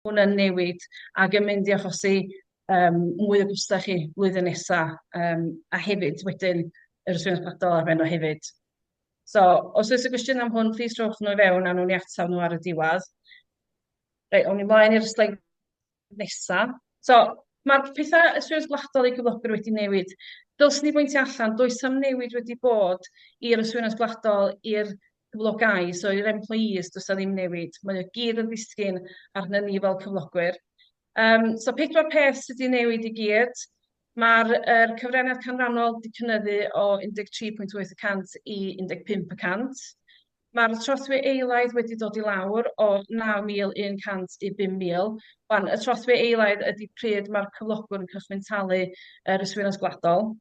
hwnna'n newid ac yn mynd i achosi mwy o gwstach chi flwyddyn nesaf a hefyd wedyn yr yswiriant gladol ar ben o hefyd. So, os oes y gwestiwn am hwn, plis rowch nhw i fewn a nhw'n i atab nhw ar y diwedd. Reit, awn ni mlaen i'r sleid nesaf. So, mae'r pethau yswiriant gwladol i gyflogwyr wedi newid. Dylsyn ni bwyntio allan, does am newid wedi bod i'r yswiriant gwladol i'r cyflogau, so i'r employees, does na ddim newid. Mae o gyd yn ddisgyn arna ni fel cyflogwyr. So, pedwar peth sydd wedi newid i gyd. Mae'r cyfraniad canrannol wedi cynyddu o 13.8% i 15%. Mae'r trothwy eilaidd wedi dod i lawr o 9,100 i 5,000. Wan, y trothwy eilaidd ydy pryd mae'r cyflogwr yn cychwyn talu yr yswiriant gwladol.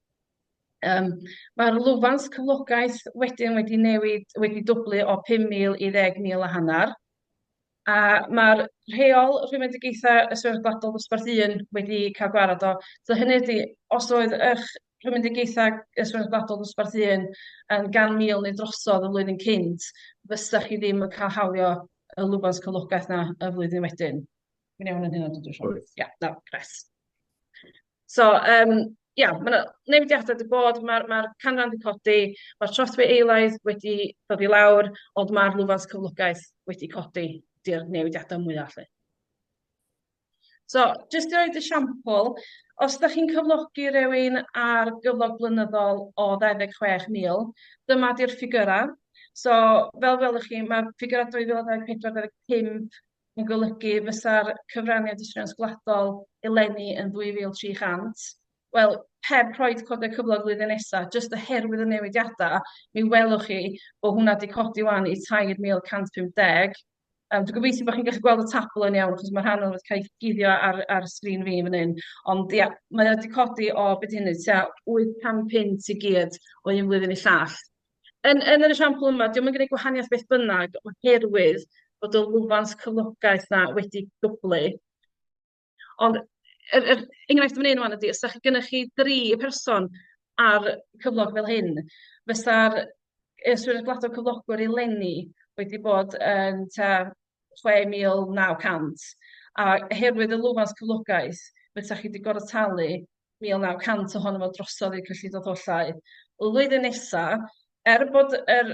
Mae'r lwfans cyflogaeth wedyn wedi newid, wedi dwblu o 5,000 i 10,000 a hanner. A mae'r rheol rhywendigaethau yswiriant gwladol dosbarth 1 wedi cael gwarad o. So hynny ydy, os oedd eich rhywendigaethau yswiriant gwladol dosbarth 1 yn 100,000 neu drosodd y flwyddyn cynt, fysach chi ddim yn cael hawlio y lwfans cyflogaeth na y flwyddyn wedyn. Dwi'n iawn yn hynny, dwi'n siŵr. Ia, no, gres. So, mae newidiadau wedi bod, mae'r canran wedi codi, mae'r trothwy eilaidd wedi dod i lawr, ond mae'r lwfans cyflogaeth wedi codi di'r newidiadau mwyaf. So, jyst i roed y siampl, os ydych chi'n cyflogi rhywun ar gyflog blynyddol o 26,000, dyma di'r ffigurau. So, fel welwch chi, mae'r ffigurau 2024-2025 yn golygu fysa'r cyfraniad yswiriant gwladol eleni yn 2,300. Wel, heb rhoid codau cyflog flwyddyn nesaf, jyst oherwydd y newidiadau, mi welwch chi bod hwnna wedi codi wan i 3,150. Dwi'n gobeithio bod chi'n gallu gweld y tabl yn iawn, achos mae rhan o'n wedi cael ei guddio ar sgrin fi fan hyn. Ond ia, mae wedi codi o beth hynny, tua 800 punt i gyd o un flwyddyn i llall. Yn yr esiampl yma, diolch yn gwneud gwahaniaeth beth bynnag, oherwydd bod y lwfans cyflogaeth na wedi dwblu. Ond yr enghraifft fan hyn yma ydy, os ydych chi gennych chi 3 person ar cyflog fel hyn, fysa'r yswiriant gwladol cyflogwyr eleni wedi bod yn 6,900. A oherwydd y lwfans cyflogaeth, fysa chi wedi gorfod talu 1,900 ohono fo drosodd i'r cyllidod hollau. Y flwyddyn nesaf, bod yr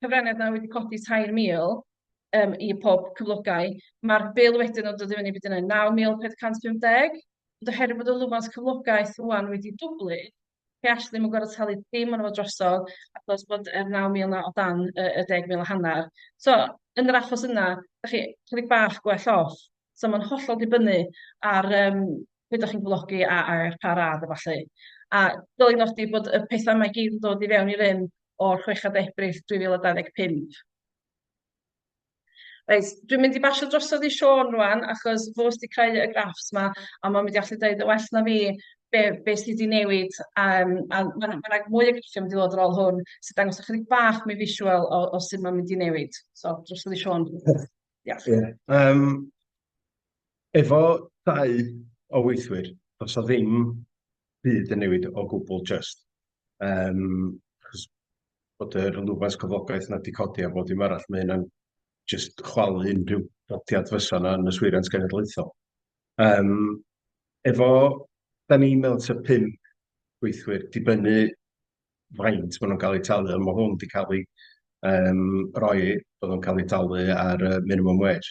cyfraniad yna wedi codi 3,000 i pob cyflogau, mae'r bil wedyn yn dod i fyny beth yna 9,450. Ond oherwydd bod y lwfans cyflogaeth rwan wedi dwblu, chi all ddim yn gorfod talu dim ond o drosodd, achos bod yr 9,000 o dan y 10,000 a hanner. So, yn yr achos yna, ydych chi chydig bach gwell off. So, mae'n hollol dibynnu ar beth ydych chi'n gyflogi a'r pa radd efallai. A dylai nodi bod y pethau mae gyd yn dod i fewn i'r un o'r 6 Ebrill 2025. Reit, dwi'n mynd i basio drosodd i Siôn rwan, achos fo sydd wedi creu y graffs yma, a mae'n mynd i allu dweud y well na fi be sydd wedi newid. Mae'n mwy o graffiau mynd i ddod ar ôl hwn, sydd dangos ychydig bach mwy visual o sut mae'n mynd i newid. So, drosodd i Siôn. Efo 2 o weithwyr, does o ddim byd yn newid o gwbl just. Chos bod yr lwfans cyflogaeth na wedi codi a bod dim arall, mae hynna'n just chwalu unrhyw nodiad fysa yna yn yswiriant genedlaethol. Efo, da ni'n meddwl ta 5 gweithwyr, dibynnu faint maen nhw'n cael eu talu, ond mae hwn wedi cael ei roi bod nhw'n cael eu talu ar minimum wage.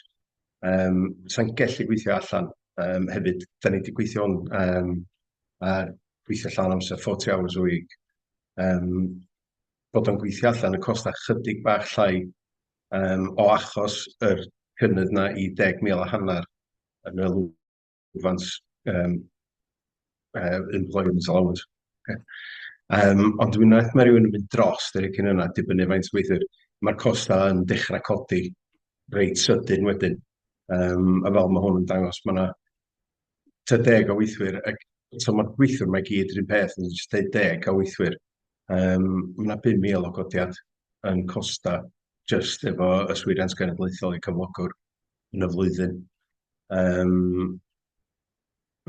Sa'n gallu gweithio allan. Hefyd, da ni wedi gweithio hwn a gweithio allan amser 40 hours a week. Bod o'n gweithio allan yn costa chydig bach llai o achos yr cynnydd na i 10,000 a hanner yn y lwfans employment allowance. Ond dwi'n meddwl mae rhywun yn mynd dros dy'r cyn yna, dibynnu faint weithwyr. Mae'r costa yn dechrau codi reit sydyn wedyn. A fel mae hwn yn dangos, mae yna 10 o weithwyr. So mae'r weithwyr mae gyd yr un peth, yn jyst 10 o weithwyr. Mae yna 5,000 o godiad yn costa just efo yswiriant genedlaethol i cyflogwr yn y flwyddyn.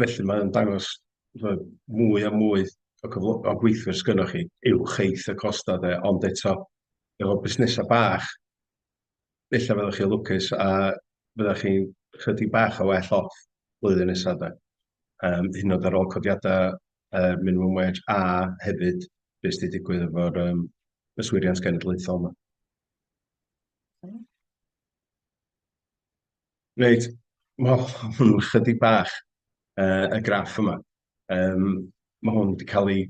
Felly mae'n dangos mwy a mwy o gweithwyr sgynnoch chi uwch eith y costa de, ond eto efo busnesau bach, ella fyddwch chi lwcus a fyddwch chi chydig bach o well off blwyddyn nesaf de. Hyd yn oed ar ôl codiadau minimum wage a hefyd beth sydd wedi digwydd efo'r yswiriant genedlaethol yma. Reit, mae hwn chydig bach y graff yma. Mae hwn wedi cael ei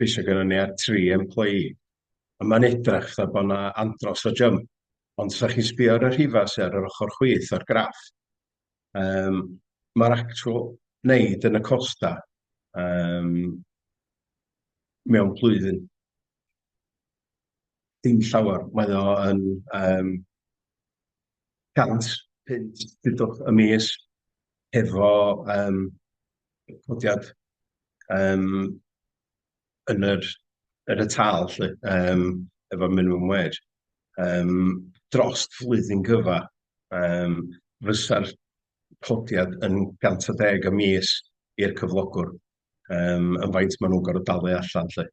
bisio gyda ni ar 3 employee. A mae'n edrych fatha bod yna andros o jump. Ond os ydych chi'n sbio ar y rhifau sydd ar yr ochr chwith o'r graff, mae'r actual wneud yn y costa mewn blwyddyn. Dim llawer, mae o yn 100 y mis efo codiad yn y tal lle, efo minimum wage. Dros flwyddyn gyfa, fysa'r codiad yn 110 y mis i'r cyflogwr, yn faint maen nhw'n gorfod dalu allan lle.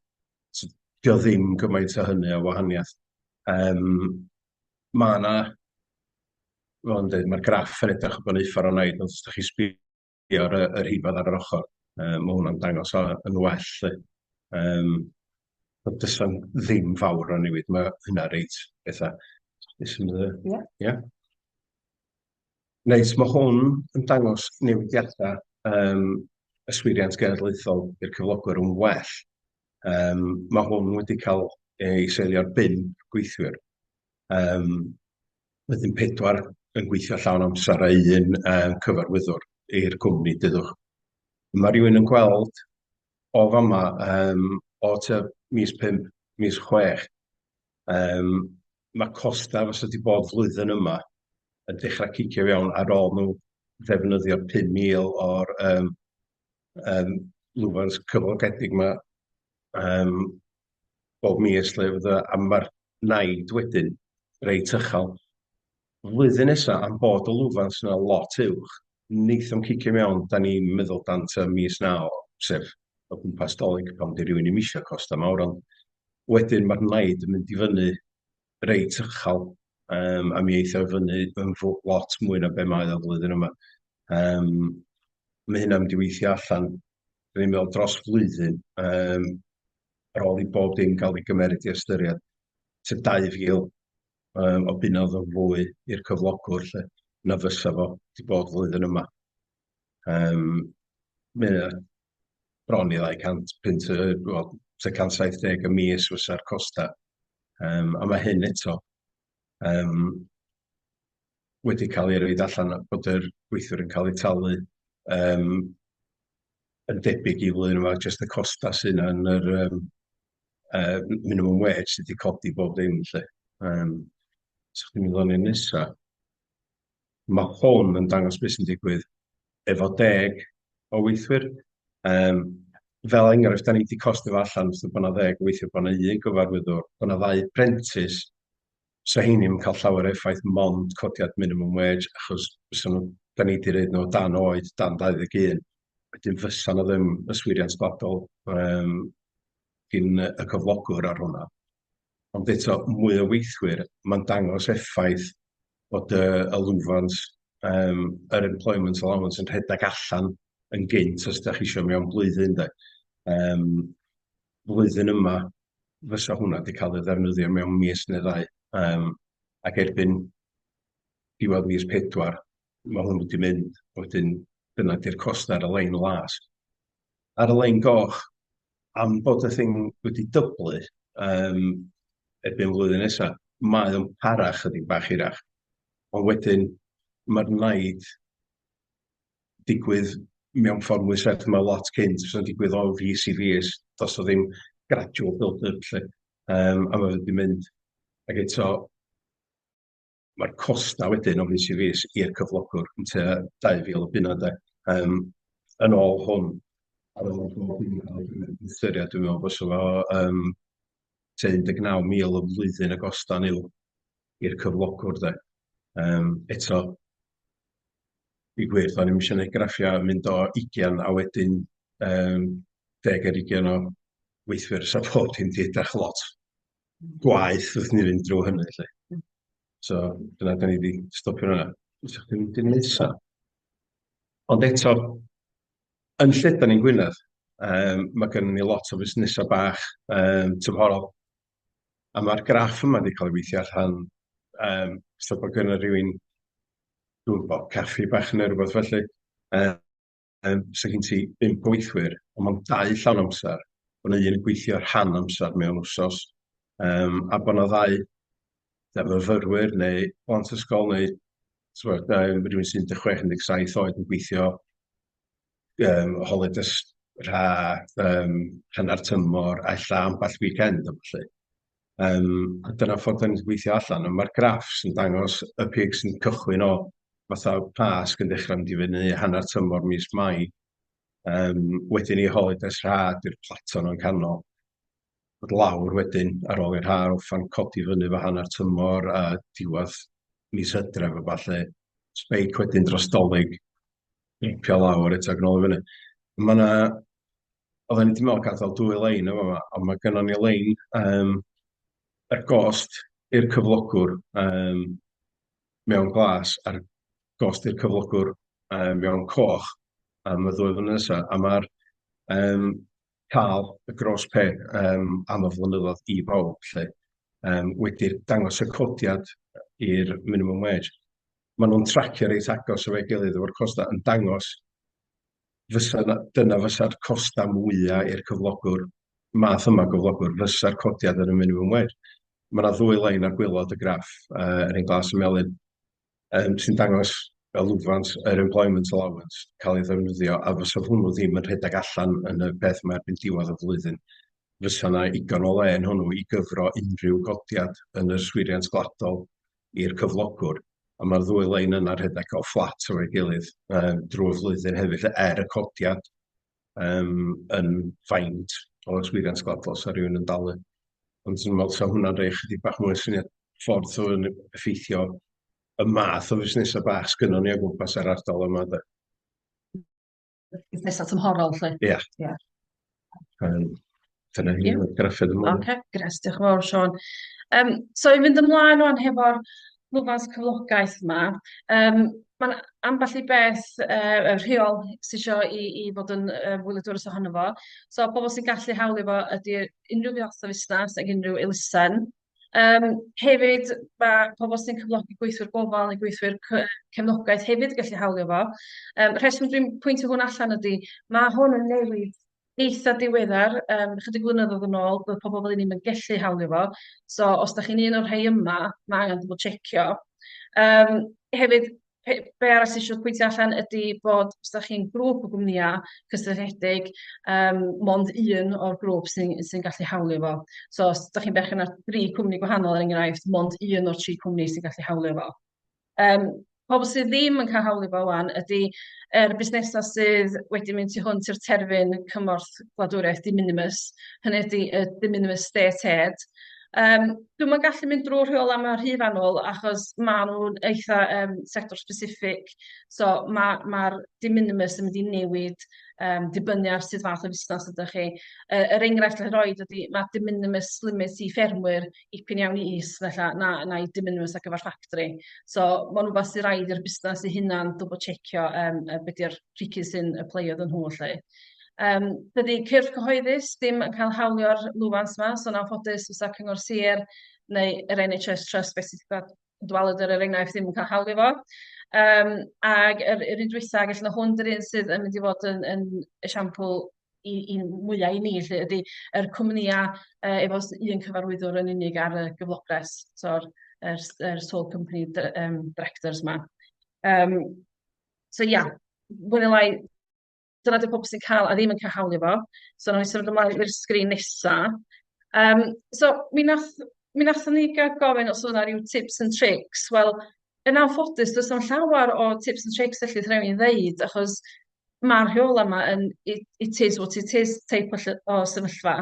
So, dio ddim gymaint o hynny o wahaniaeth. Mae yna, mae'r graff yn edrych o bod yn uffar o wneud, ond os ydych chi'n sbio ar yr rhifau ar yr ochr, mae hwnna'n dangos yn well lle. Dysa'n ddim fawr o newid, mae hynna reit bethau. Ie. Neis, mae hwn yn dangos newidiadau yswiriant genedlaethol i'r cyflogwr yn well. Mae hwn wedi cael ei seilio ar 5 gweithwyr. Wedyn 4 yn gweithio llawn amser a 1 cyfarwyddwr i'r cwmni dyddwch. Mae rhywun yn gweld o fama o tua mis 5, mis 6. Mae costa fysa wedi bod flwyddyn yma yn dechrau cicio fewn ar ôl nhw ddefnyddio'r 5,000 o'r lwfans cyflogedig yma bob mis lle fydda, a mae'r naid wedyn reit uchel. Flwyddyn nesaf am bod y lwfans yna lot uwch, neithom cicio mewn, da ni'n meddwl dant y mis 9, sef o gwmpas dolyg pan di rhywun i'm eisiau costa mawr, ond wedyn mae'r naid yn mynd i fyny reit uchel, a mi eithaf fyny yn lot mwy na be mae o flwyddyn yma. Mae hynna'n mynd i weithio allan, rydyn ni'n meddwl dros flwyddyn, ar ôl i bob dim gael ei gymeryd i ystyried, sef 2,000 o bunnoedd o fwy i'r cyflogwr lle, na fysa fo wedi bod flwyddyn yma. Mae bron i 200 wel, 170 y mis fysa'r costa. A mae hyn eto wedi cael ei roed allan bod yr gweithwyr yn cael eu talu yn debyg i flwyddyn yma, jyst y costa sy'n yn yr minimum wage sydd wedi codi bob dim lle. So chdi'n mynd o'n nesa. Mae hwn yn dangos beth sy'n digwydd efo 10 o weithwyr. Fel enghraifft, da ni wedi costio fo allan, bod yna 10 weithio, bod yna 1 gyfarwyddwr, bod yna 2 apprentice, so heini yn cael llawer effaith mond codiad minimum wage, achos da ni wedi reid nhw dan oed, dan 21, wedyn fysa nhw ddim yswiriant sgladol gyn y cyflogwr ar hwnna. Ond eto, mwy o weithwyr, mae'n dangos effaith bod y lwfans, yr employment allowance yn rhedeg allan yn gynt os ydych chi eisiau mewn blwyddyn de. Blwyddyn yma fysa hwnna wedi cael ei ddefnyddio mewn mis neu 2, ac erbyn diwedd mis 4 mae hwn wedi mynd, wedyn dyna di'r costa ar y lein las. Ar y lein goch, am bod y thing wedi dyblu erbyn flwyddyn nesaf, mae o'n para chydig bach hirach, ond wedyn mae'r naid digwydd mewn ffordd mwy serth, mae lot cynt, sy'n digwydd o fis i fis, dos o ddim gradual build-up lle, a mae wedi mynd, ac eto, mae'r costa wedyn o fis i fis i'r cyflogwr yn tua 2,000 o bunnod yn ôl hwn. Ar ôl ystyried, dwi'n meddwl fysa fo 19,000 o flwyddyn y gostan i'r cyflogwr de. Eto, i gwir, da ni'n eisiau gwneud graffiau yn mynd o 20 a wedyn 10 ar 20 o weithwyr sa bod hi'n edrych lot gwaith wrth ni fynd drwy hynny lle. So, dyna da ni wedi stopio hwnna. Dim nesa. Ond eto, yn Llydan ni'n Gwynedd, mae gennym ni lot o busnesau bach tymhorol. A mae'r graff yma wedi cael ei weithio allan, so bod gyda rhywun, dwi'n bod, caffi bach neu rhywbeth felly. So gen ti 5 gweithwyr, ond mae'n 2 llawn amser. Bod yna un yn gweithio rhan amser mewn wsos. A bod yna 2 myfyrwyr neu plant ysgol neu rhywun sy'n 16-17 oed yn gweithio holidays hanner tymor, a ella amball weekend a felly. A dyna ffordd da ni'n gweithio allan. Mae'r graffs yn dangos y pig sy'n cychwyn o fatha pasg yn dechrau mynd i fyny hanner tymor mis Mai. Wedyn i holidays rhad i'r platon o'n canol. Bod lawr wedyn ar ôl i'r haf offa'n codi fyny fo hanner tymor a diwedd mis Hydref a falle sbeic wedyn dros dolyg pio lawr eto ag yn ôl i fyny. Oedden ni wedi meddwl gadael 2 lein yma, ond mae gennym ni lein y gost i'r cyflogwr mewn glas a'r gost i'r cyflogwr mewn coch am y 2 flynedd nesaf. A mae'r cael y gros pe am y flynyddoedd i bawb lle wedi'r dangos y codiad i'r minimum wage. Maen nhw'n tracio reit agos o fe'i gilydd efo'r costa yn dangos dyna fysa'r costa mwyaf i'r cyflogwr, math yma gyflogwr, fysa'r codiad yn y minimum wage. Mae yna 2 lein ar gwylod y graff, yr un glas y melyn, sy'n dangos fel lwfans yr employment allowance cael ei ddefnyddio, a fysa hwnnw ddim yn rhedeg allan yn y beth mae erbyn diwedd y flwyddyn. Fysa yna ugain o le yn hwnnw i gyfro unrhyw godiad yn y yswiriant gladol i'r cyflogwr. A mae'r 2 lein yna rhedeg o fflat o'i gilydd drwy'r flwyddyn hefyd, y codiad yn faint o yswiriant gladol sa rhywun yn dalu. Ond dwi'n meddwl sa hwnna'n rhoi chydig bach mwy syniad ffordd o'n effeithio y math o busnesau bach sgynnon ni o gwmpas yr ardal yma. Busnesau tymhorol, lle. Ie. Dyna hi'n graffiad yma. Oce, gres, diolch yn fawr, Siôn. So, i fynd ymlaen rwan hefo'r lwfans cyflogaeth yma. Mae'n ambell i beth y rheol sydd isio i fod yn wyliadwrus ohono fo. So, pobl sy'n gallu hawlu fo ydy unrhyw fath o fusnes ac unrhyw elusen. Hefyd, mae pobl sy'n cyflogi gweithwyr gofal neu gweithwyr cefnogaeth hefyd gallu hawlio fo. Rheswm dwi'n pwyntio hwn allan ydy, mae hwn yn newid eitha diweddar, chydig blynyddoedd yn ôl, bydd pobl fel ddim yn gallu hawlio fo. So, os da chi'n un o'r rhai yma, mae angen double checio. Hefyd, be arall sydd eisiau pwyntio allan ydy bod os da chi'n grŵp o gwmnïau cysylltiedig, mond un o'r grŵp sy'n gallu hawlio fo. So, os da chi'n berchen ar 3 cwmni gwahanol er enghraifft, mond un o'r 3 cwmni sy'n gallu hawlio fo. Pobl sydd ddim yn cael hawlio fo wan ydy busnesau sydd wedi mynd tu hwnt i'r terfyn cymorth gwladwriaeth de minimis, hynny ydy de minimis state aid. Dwi'n gallu mynd drwy'r rheol am y rhif annol achos maen nhw'n eitha sector specific. So mae'r de minimis yn mynd i newid dibynnu ar sydd fath o busnes ydych chi. Yr enghraifft lle roed ydy mae de minimis limit i ffermwyr ipyn iawn i is na i de minimis ar gyfer ffactri. So mae'n rhywbeth sy'n rhaid i'r busnes eu hunan double checio beth yw'r prici sy'n y pleiodd yn nhw lle. Dydy cyrff cyhoeddus ddim yn cael hawlio'r lwfans yma, so na'n ffodus fysa Cyngor Sir neu yr NHS Trust beth dwalod yr enghraifft ddim yn cael hawlio fo. Ag yr un dwytha, gallu hwn dy'r un sydd yn mynd i fod yn esiampl i mwyaf i ni, ydy yr cwmnïau efo un cyfarwyddwr yn unig ar y gyflogres, so'r sole company directors yma. So ia, mwy neu lai, dyna dy pobl sy'n cael a ddim yn cael hawlio fo. So, nawn ni symud ymlaen i'r sgrin nesaf. So, mi nathon ni gael gofyn os yna rhyw tips and tricks. Wel, yn anffodus, does yna llawer o tips and tricks felly rhaid i ddeud, achos mae'r rheol yma yn it is what it is teip o sefyllfa.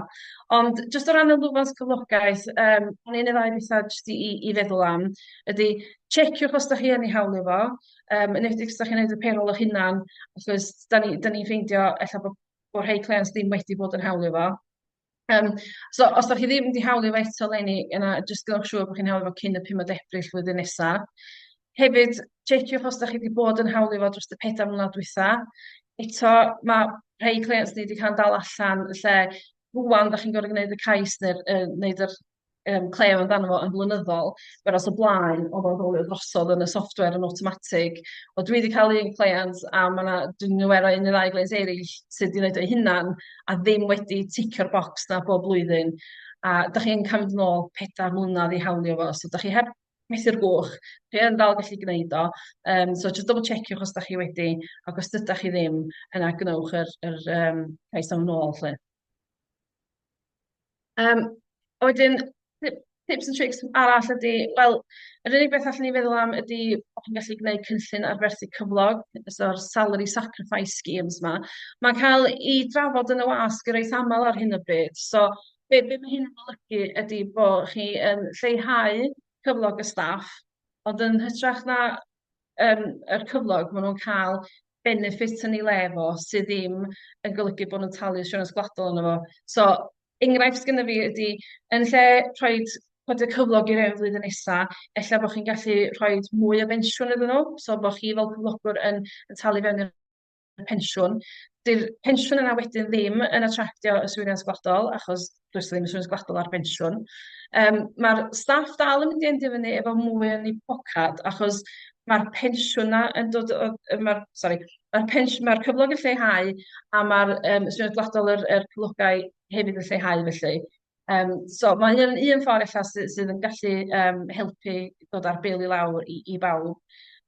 Ond, jyst o ran y lwfans cyflogaeth, o'n i'n ei ddau bethau jyst i feddwl am, ydy, checiwch os da chi yn ei hawlio fo, yn edrych os da chi'n gwneud y payroll eich hunan, achos da ni'n ffeindio ella bod rhai clients ddim wedi bod yn hawlio fo. So, os da chi ddim wedi hawlio fo eto leni, yna, jyst gynnoch siŵr bod chi'n hawlio fo cyn y 5 o Ebrill flwyddyn nesaf. Hefyd, checio os da chi wedi bod yn hawlio fo dros y 4 mlynedd dwytha. Eto, mae rhai clients ni wedi cael dal allan, lle rwan da chi'n gorfod gwneud y cais neu'r claim amdano fo yn blynyddol, whereas o blaen, oedd o'n rhywle drosodd yn y software yn automatic. O dwi wedi cael un client, a dwi'n nywero un neu ddau clients eraill sydd wedi gwneud o'i hunan, a ddim wedi ticio'r box na bob blwyddyn. A da chi'n cymryd nôl 4 mlynedd i hawlio fo, so da chi heb methu'r gwch, chi yn dal gallu gwneud o. So just double checiwch os da chi wedi, ac os dydych chi ddim, yna gnewch cais am nôl, lle. Wedyn, tips and tricks arall ydy, wel, yr unig beth allan ni feddwl am ydy bod chi'n gallu gwneud cynllun arferthu cyflog, so'r salary sacrifice schemes ma. Mae'n cael ei drafod yn y wasg yr eith aml ar hyn o bryd. So, be mae hyn yn olygu ydy bod chi yn lleihau cyflog y staff, ond yn hytrach na yr cyflog, maen nhw'n cael benefit yn ei lefo sydd ddim yn golygu bod nhw'n talu siwrans gwladol yno fo. So, enghraifft gyda fi ydy, yn lle rhoi bod y cyflog i rewn flwyddyn nesaf, ella bod chi'n gallu rhoi mwy o bensiwn iddyn nhw, so bod chi fel cyflogwr yn talu fewn i'r pensiwn. Dy'r pensiwn yna wedyn ddim yn attractio y yswiriant gwladol, achos does ddim yswiriant gwladol ar bensiwn. Mae'r staff dal yn mynd i endio fyny efo mwy yn ei pocad, achos mae'r pensiwn yna yn dod o... Mae'r cyflog yn lleihau, a mae'r yswiriant gwladol yr cyflogau hefyd yn lleihau felly. So mae un ffordd ella sydd yn gallu helpu dod ar bil i lawr i bawb.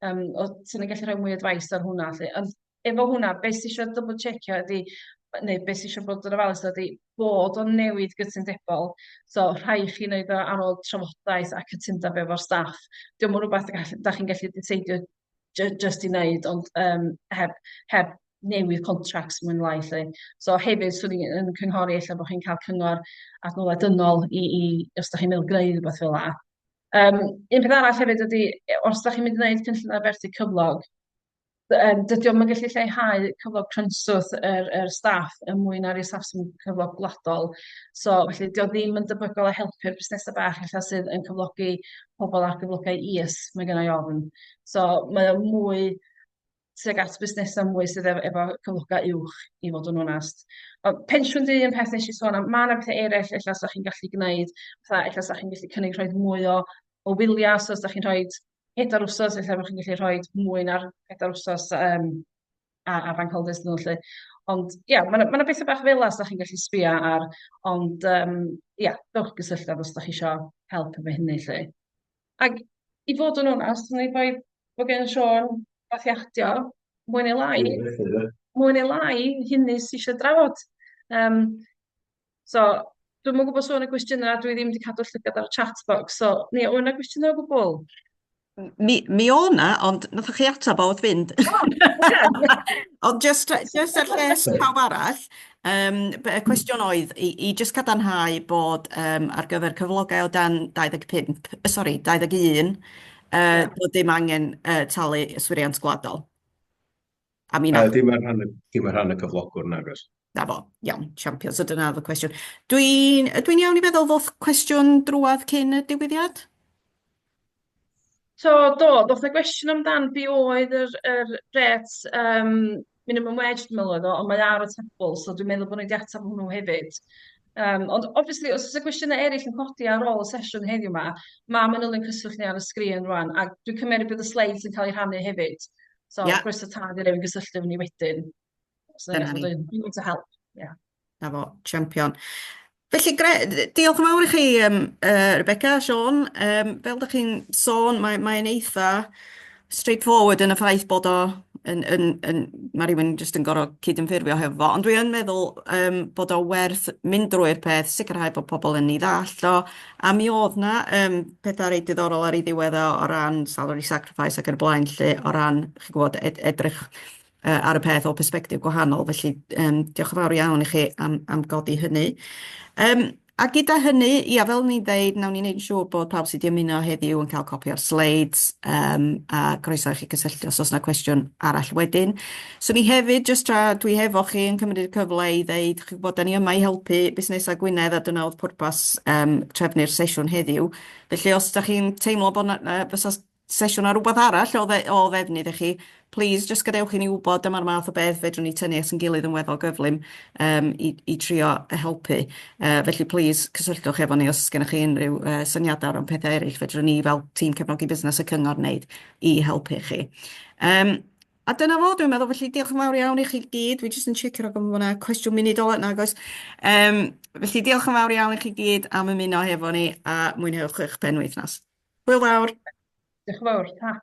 Sy'n gallu rhoi mwy o advice ar hwnna. Ond efo hwnna, beth sydd eisiau double checkio ydy, neu beth sydd eisiau bod yn ofalus ydy bod o'n newid gytundebol. So rhai chi wneud o ar ôl trafodaeth a cytundeb efo'r staff. Diolch yn rhywbeth da chi'n gallu diseidio just i wneud, ond heb newid contracts mwyn lai. So hefyd, swn i'n cynghori eich bod chi'n cael cyngor adnoddadynol os da chi'n meddwl gwneud rhywbeth fel yna. Un peth arall hefyd ydy, os da chi'n mynd i wneud cynllun arferthu cyflog, dydy o'n gallu lleihau cyflog crynswth yr staff yn mwy na'r staff sy'n cyflog gwladol. So, felly, dio ddim yn debygol o helpu'r busnesau bach ella sydd yn cyflogi pobl ar gyflogau is, mae gen i ofn. So, mae o mwy sydd at busnesau mwy sydd efo cyflogau uwch, i fod yn onest. Pensiwn di yn peth nes i sôn am, mae yna bethau eraill ella sydd chi'n gallu gwneud, ella sydd chi'n gallu cynnig rhoi mwy o wyliau, so os chi'n rhoi 4 wsos, ella bod chi'n gallu rhoi mwy na'r 4 wsos ar Bank nhw, lle. Ond, ia, mae yna bethau bach fel as da chi'n gallu sbio ar, ond, ia, dewch gysylltad os da chi eisiau help efo hynny, lle. Ac i fod yn onest, dwi'n ei bod gen Siôn bathiadio, mwy neu lai, hynny sydd eisiau drafod. So, dwi'n mwyn gwybod sôn y gwestiynau, dwi ddim wedi cadw llygad ar y chat box, so, ni, o'n yna gwestiynau o gwbl? Mi o na, ond nath chi atab o wrth fynd. Ond just ar lles pawb arall, y cwestiwn oedd i just cadarnhau bod ar gyfer cyflogau o dan 21, bod dim angen talu yswiriant gwladol. Dim ar rhan y cyflogwr nagos. Na fo, iawn, champion, so dyna oedd y cwestiwn. Dwi'n iawn i feddwl ddoth cwestiwn drwad cyn y diwyddiad? So, doedd y gwestiwn amdan bu oedd yr ret minimum wage, dwi'n meddwl, ond mae ar y tabl, so dwi'n meddwl bod ni wedi atab hwnnw hefyd. Ond, obviously, os oes y gwestiynau eraill yn codi ar ôl y sesiwn heddiw yma, mae manylion cyswllt ni ar y sgrin rwan, a dwi'n cymryd bydd y slides yn cael eu rhannu hefyd. So, croeso tad i rewyn gysylltu efo ni wedyn. So, dwi'n mynd to help, yeah. Na fo, champion. Felly, diolch yn fawr i chi, Rebecca, Siôn. Fel ydych chi'n sôn, mae'n eitha straightforward yn y ffaith bod o, mae rhywun jyst yn gorfod cydymffurfio hefo fo, ond dwi'n meddwl bod o werth mynd drwy'r peth, sicrhau bod pobl yn ei ddallt o, a mi oedd na pethau reit diddorol ar ei ddiwedd o ran salary sacrifice ac yn y blaen, lle o ran, chi'n gwybod, edrych ar y peth o perspektif gwahanol, felly diolch yn fawr iawn i chi am godi hynny. A gyda hynny, ia, fel ni'n dweud, nawn ni'n neud siŵr bod pawb sydd wedi ymuno heddiw yn cael copi o'r slides, a croeso i chi gysylltu os oes yna cwestiwn arall wedyn. So ni hefyd, just tra dwi hefo chi yn cymryd y cyfle i ddeud, chi'n bod da ni yma i helpu busnesau Gwynedd, a dyna oedd pwrpas trefnu'r sesiwn heddiw. Felly os da chi'n teimlo bod fysa sesiwn ar rhywbeth arall o ddefnydd i chi, please, just gadewch i ni wybod dyma'r math o beth fedrwn ni tynnu at yn gilydd yn weddol gyflym i trio helpu. Felly, please, cysylltwch efo ni os gennych chi unrhyw syniadau am pethau eraill fedrwn ni fel tîm cefnogi busnes y cyngor wneud i helpu chi. A dyna fo, dwi'n meddwl, felly diolch yn fawr iawn i chi gyd. Dwi jyst yn checio rhag ofn bod cwestiwn munudol yna, oes. Felly diolch yn fawr iawn i chi gyd am ymuno hefo ni a mwynhewch eich penwythnos. Hwyl fawr. Diolch yn fawr. Ta.